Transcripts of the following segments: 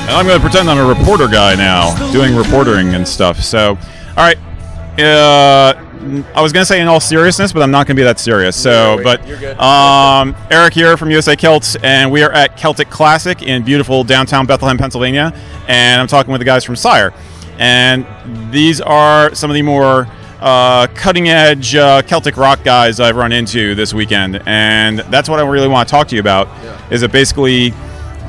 And I'm going to pretend I'm a reporter guy now, doing reportering and stuff. So, all right. I was going to say in all seriousness, but I'm not going to be that serious. So, but you're good. Eric here from USA Kilts, and we are at Celtic Classic in beautiful downtown Bethlehem, Pennsylvania. And I'm talking with the guys from Sire. And these are some of the more cutting-edge Celtic rock guys I've run into this weekend. And that's what I really want to talk to you about, is that basically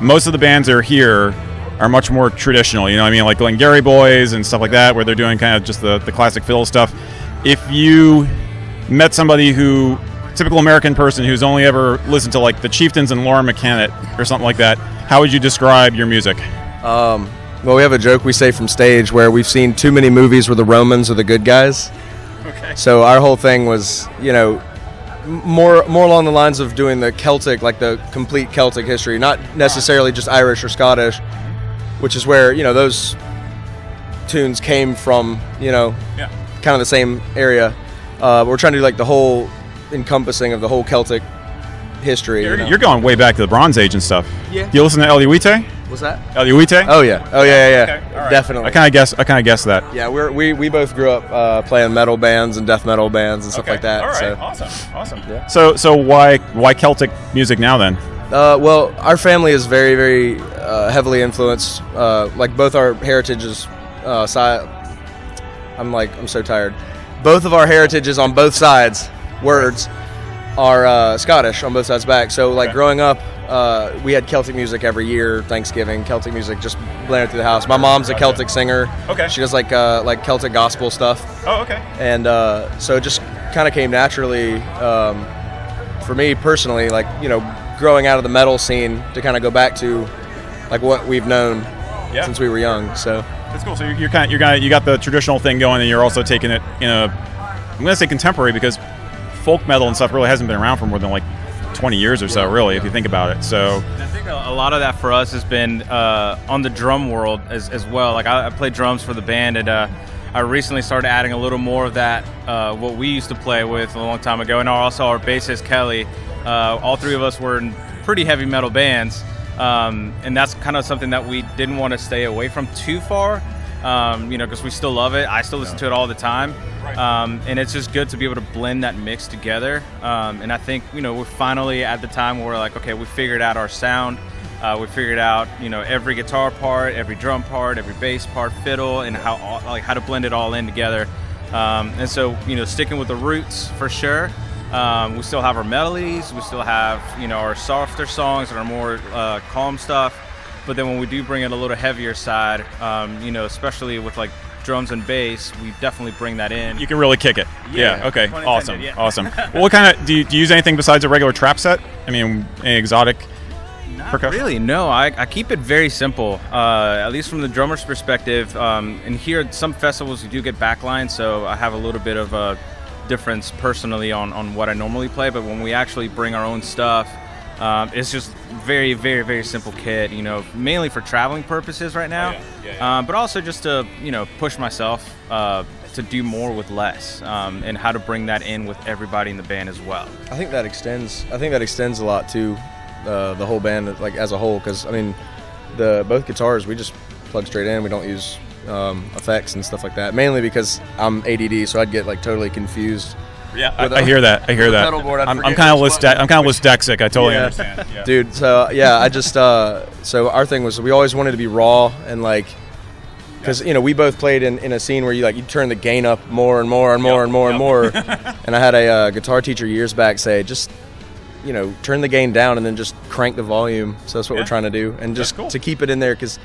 most of the bands that are here are much more traditional, you know what I mean? Like Glengarry Boys and stuff like that, where they're doing kind of just the classic fiddle stuff. If you met somebody typical American person who's only ever listened to like the Chieftains and Laura McCannett or something like that, how would you describe your music? Well, we have a joke we say from stage where we've seen too many movies where the Romans are the good guys. Okay. So our whole thing was, you know, more along the lines of doing the Celtic, like the complete Celtic history, not necessarily just Irish or Scottish, which is where, you know, those tunes came from, you know, kind of the same area. We're trying to do like the whole encompassing of the whole Celtic history. You're going way back to the Bronze Age and stuff. Yeah. Do you listen to Eliuite? What's that? Eliuite? Oh yeah. Okay. All right. Definitely. I kind of guessed that. Yeah, we both grew up playing metal bands and death metal bands and stuff like that. All right. So. Awesome. Yeah. So why Celtic music now then? Well, our family is very, very heavily influenced. Like both our heritages, I'm so tired. Both of our heritages on both sides, words, are Scottish on both sides back. So like growing up, we had Celtic music every year, Thanksgiving, Celtic music just blaring through the house. My mom's a Celtic singer. Okay. She does like Celtic gospel stuff. Oh, okay. And so it just kind of came naturally for me personally, like, you know, growing out of the metal scene to kind of go back to like what we've known since we were young. So that's cool. So you got the traditional thing going, and you're also taking it in I'm going to say contemporary, because folk metal and stuff really hasn't been around for more than like 20 years or so, really, if you think about it. So I think a lot of that for us has been on the drum world as well. Like I play drums for the band, and I recently started adding a little more of that, what we used to play with a long time ago. And also our bassist Kelly, all three of us were in pretty heavy metal bands, and that's kind of something that we didn't want to stay away from too far, you know, because we still love it. I still listen to it all the time. And it's just good to be able to blend that mix together. And I think, you know, we're finally at the time where we're like, okay, we figured out our sound. We figured out, you know, every guitar part, every drum part, every bass part, fiddle, and how to blend it all in together. And so, you know, sticking with the roots for sure. We still have our melodies. We still have, you know, our softer songs and our more calm stuff. But then when we do bring it a little heavier side, you know, especially with like drums and bass, we definitely bring that in. You can really kick it. Yeah. Okay. Awesome. Yeah. Awesome. Well, what kind of do you use anything besides a regular trap set? I mean, any exotic percussion? Really, no. I keep it very simple, at least from the drummer's perspective. And here at some festivals you do get backlines, so I have a little bit of a difference personally on what I normally play. But when we actually bring our own stuff, it's just very, very, very simple kit, you know, mainly for traveling purposes right now, but also just to, you know, push myself to do more with less, and how to bring that in with everybody in the band as well. I think that extends a lot to the whole band, like as a whole, because I mean, both guitars we just plug straight in. We don't use effects and stuff like that, mainly because I'm ADD, so I'd get like totally confused. Yeah, I hear that. I'm kind of dyslexic. I totally understand. Yeah. Dude, so yeah, I just so our thing was we always wanted to be raw and like, because you know we both played in a scene where you turn the gain up more and more and more and more and more. And I had a guitar teacher years back say, just, you know, turn the gain down and then just crank the volume. So that's what we're trying to do, and just to keep it in there, because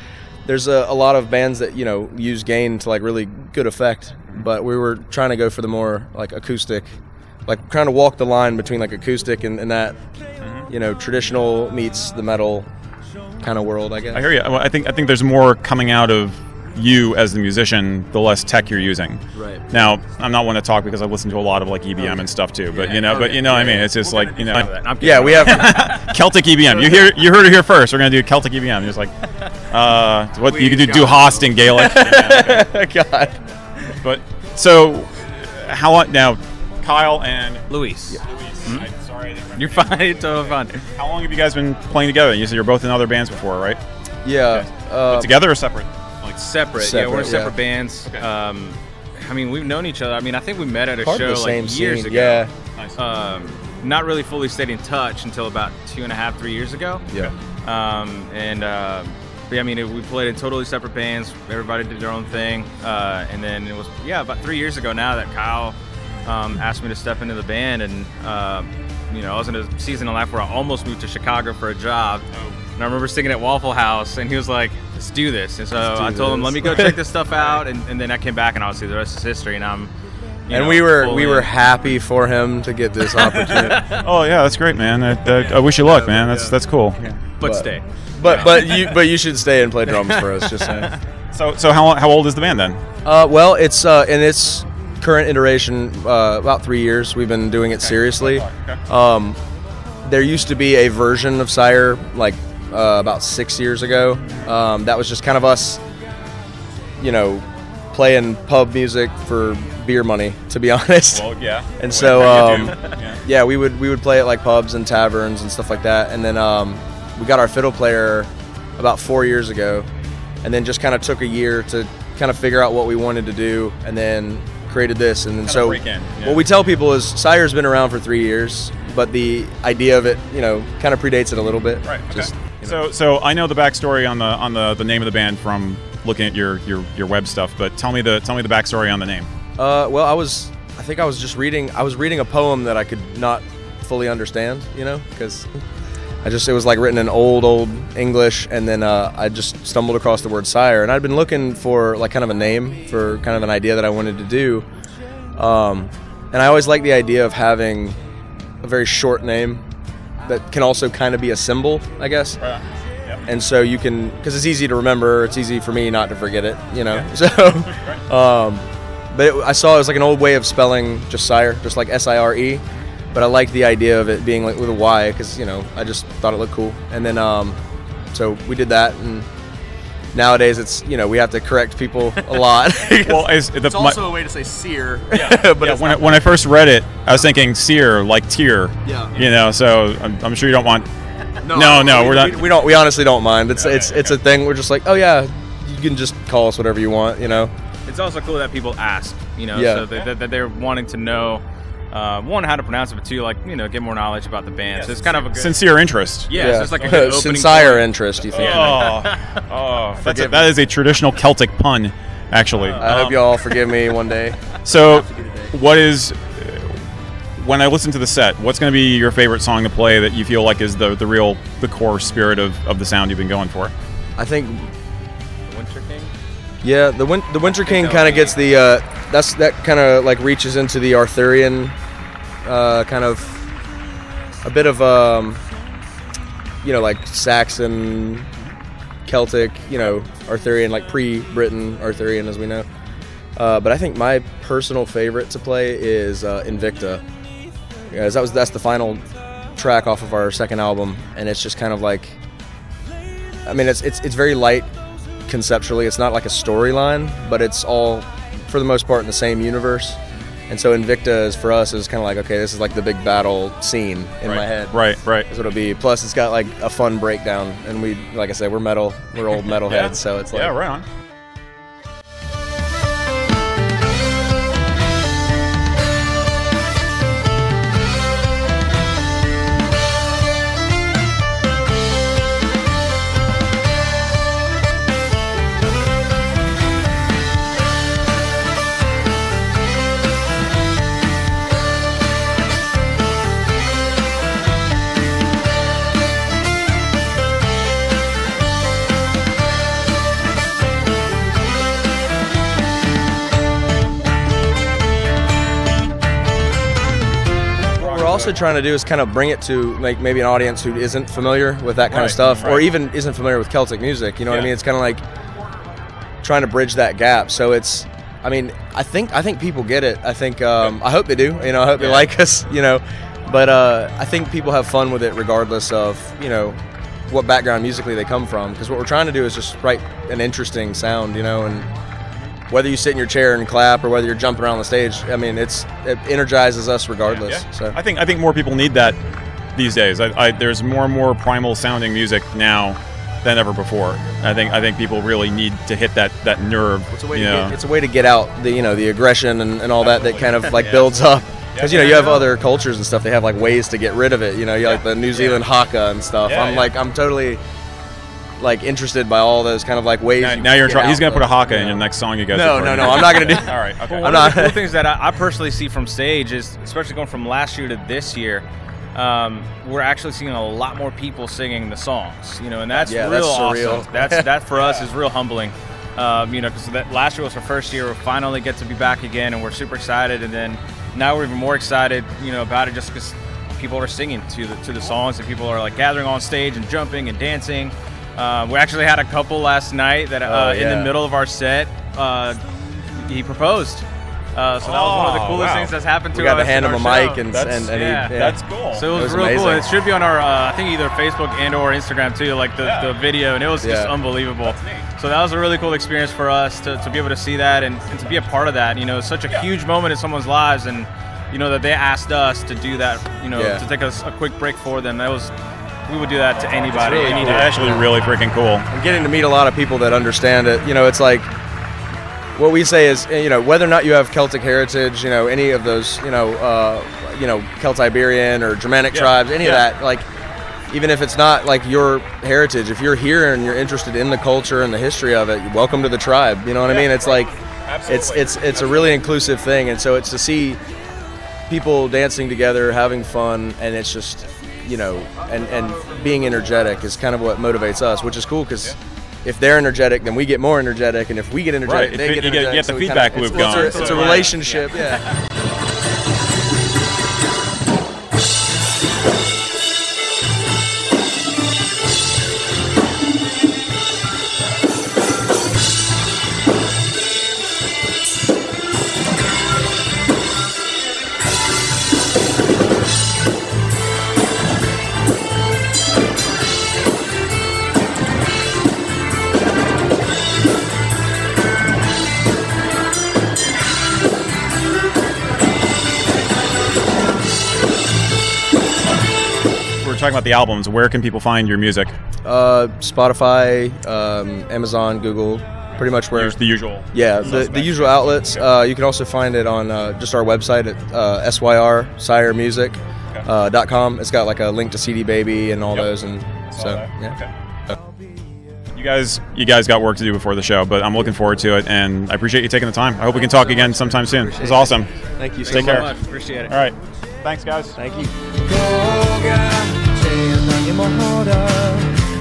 there's a lot of bands that, you know, use gain to like really good effect, but we were trying to go for the more like acoustic, like trying to walk the line between like acoustic and that, you know, traditional meets the metal kind of world, I guess. I hear you. Well, I think there's more coming out of you as the musician, the less tech you're using. Right. Now, I'm not one to talk because I listen to a lot of like EBM and stuff too, but you know, what I mean, it's just like, you know, we have Celtic EBM. You heard it here first. We're gonna do Celtic EBM. Just like, what you could do Host in Gaelic. God. But so, how long now? Kyle and Luis. I'm sorry. You're fine. Totally fine. How long have you guys been playing together? You said you're both in other bands before, right? Yeah. But together or separate? Like Separate. Yeah, we're in separate bands. Okay. I mean, we've known each other. I mean, I think we met at a Part of show the same like years scene, ago. yeah. Nice. Not really fully stayed in touch until about 2.5, 3 years ago. Yeah. But yeah, I mean, we played in totally separate bands. Everybody did their own thing. And then it was, about 3 years ago now that Kyle asked me to step into the band. And, I was in a season of life where I almost moved to Chicago for a job. Oh. And I remember singing at Waffle House, and he was like, let's do this. And so I told him, let me go check this stuff out. And then I came back, and obviously the rest is history. And I'm, we were happy for him to get this opportunity. Oh yeah, that's great, man. I wish you luck, man. That's cool. But stay. But you should stay and play drums for us. Just saying. So how old is the band then? Well, it's in its current iteration about 3 years. We've been doing it seriously. Okay. There used to be a version of Sire like about 6 years ago. That was just kind of us, playing pub music for beer money, to be honest. Well, yeah. And so, we would play at like pubs and taverns and stuff like that. And then we got our fiddle player about 4 years ago, and then just kind of took a year to kind of figure out what we wanted to do, and then created this. And then Kind of break in, yeah. What we tell people is Sire's been around for 3 years, but the idea of it, kind of predates it a little bit. Right. Okay. So I know the backstory on the name of the band from looking at your web stuff, but tell me the backstory on the name. Well, I was reading a poem that I could not fully understand, because it was like written in old English, and then I just stumbled across the word Sire, and I'd been looking for like kind of a name for kind of an idea that I wanted to do, and I always like the idea of having a very short name that can also kind of be a symbol, I guess. Right. Yep. And so you can, because it's easy to remember, it's easy for me not to forget it, Yeah. So, I saw it was like an old way of spelling just Sire, just like SIRE. But I liked the idea of it being like with a Y, because I just thought it looked cool. And then so we did that, and nowadays it's we have to correct people a lot. Well, It's also a way to say sear. but when I first read it, I was thinking sear, like tear. Yeah. So I'm sure you don't want. No, we're not. We honestly don't mind. It's a thing. We're just like, oh yeah, you can just call us whatever you want. It's also cool that people ask, Yeah. so that they're wanting to know, one, how to pronounce it, but two, like, get more knowledge about the band. So it's kind of a good, Sincere interest. yeah, so it's like a good opening Sincere point. interest. You think? That is a traditional Celtic pun, actually. I hope you all forgive me one day. So, what is when I listen to the set? What's going to be your favorite song to play that you feel like is the core spirit of the sound you've been going for? I think. The Winter King? Yeah, the Winter King kind of gets the that kind of like reaches into the Arthurian kind of a bit of like Saxon, Celtic, Arthurian, like pre-Britain Arthurian as we know. But I think my personal favorite to play is Invicta. Because that's the final track off of our second album, and it's just kind of like, I mean, it's very light conceptually. It's not like a storyline, but it's all, for the most part, in the same universe. And so Invicta is, for us, is kind of like, okay, this is like the big battle scene in my head. Right. That's what it'll be. Plus, it's got like a fun breakdown, and we, like I said, we're old metalheads, Yeah. so it's like, Yeah, right on. also trying to do is kind of bring it to like maybe an audience who isn't familiar with that kind of stuff, or even isn't familiar with Celtic music. You know what I mean? It's kind of like trying to bridge that gap. So it's, I mean, I think people get it. I think I hope they do. You know, I hope they like us. You know, but I think people have fun with it regardless of what background musically they come from. Because what we're trying to do is just write an interesting sound. You know, and whether you sit in your chair and clap or whether you're jumping around the stage, I mean, it energizes us regardless. So I think more people need that these days. There's more and more primal sounding music now than ever before. I think people really need to hit that nerve. It's a way to get out the aggression and all that kind of like builds up. Because you have other cultures and stuff. They have like ways to get rid of it. You like the New Zealand haka and stuff. I'm totally like interested by all those kind of like ways. Now you're in trouble. He's gonna put a haka in the next song you guys. No, I'm not gonna do. All right. Okay. Well, one of the cool things that I personally see from stage is, especially going from last year to this year, we're actually seeing a lot more people singing the songs. And that's real awesome. That for us is real humbling. Because last year was our first year. We finally get to be back again, and we're super excited. And then now we're even more excited, about it, just because people are singing to the songs, and people are like gathering on stage and jumping and dancing. We actually had a couple last night that in the middle of our set, he proposed. So that was one of the coolest things that's happened to us. We got to hand him a mic, and that's cool. So it was real cool. It should be on our, I think either Facebook and or Instagram too, like the video, and it was just unbelievable. So that was a really cool experience for us to be able to see that and to be a part of that. It's such a huge moment in someone's lives, and that they asked us to do that. To take a quick break for them. We would do that to anybody. It's really actually really freaking cool. And getting to meet a lot of people that understand it. It's like, what we say is, whether or not you have Celtic heritage, any of those, Celt-Iberian or Germanic tribes, any of that, like, even if it's not like your heritage, if you're here and you're interested in the culture and the history of it, welcome to the tribe. You know what I mean? It's like, it's a really inclusive thing, and so it's to see people dancing together, having fun, and it's just, and being energetic is kind of what motivates us, which is cool because. If they're energetic, then we get more energetic, and if we get energetic, they get energetic. You get the feedback loop going. It's a relationship, Talking about the albums, where can people find your music? Spotify, Amazon, Google, pretty much where the usual. Yeah, the usual outlets. You can also find it on just our website at SYRSiremusic.com. It's got like a link to CD Baby and all those, and so You guys got work to do before the show, but I'm looking forward to it, and I appreciate you taking the time. I hope we can talk again sometime soon. It was awesome. Thank you so much. Appreciate it. All right. Thanks, guys. Thank you.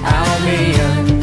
Almian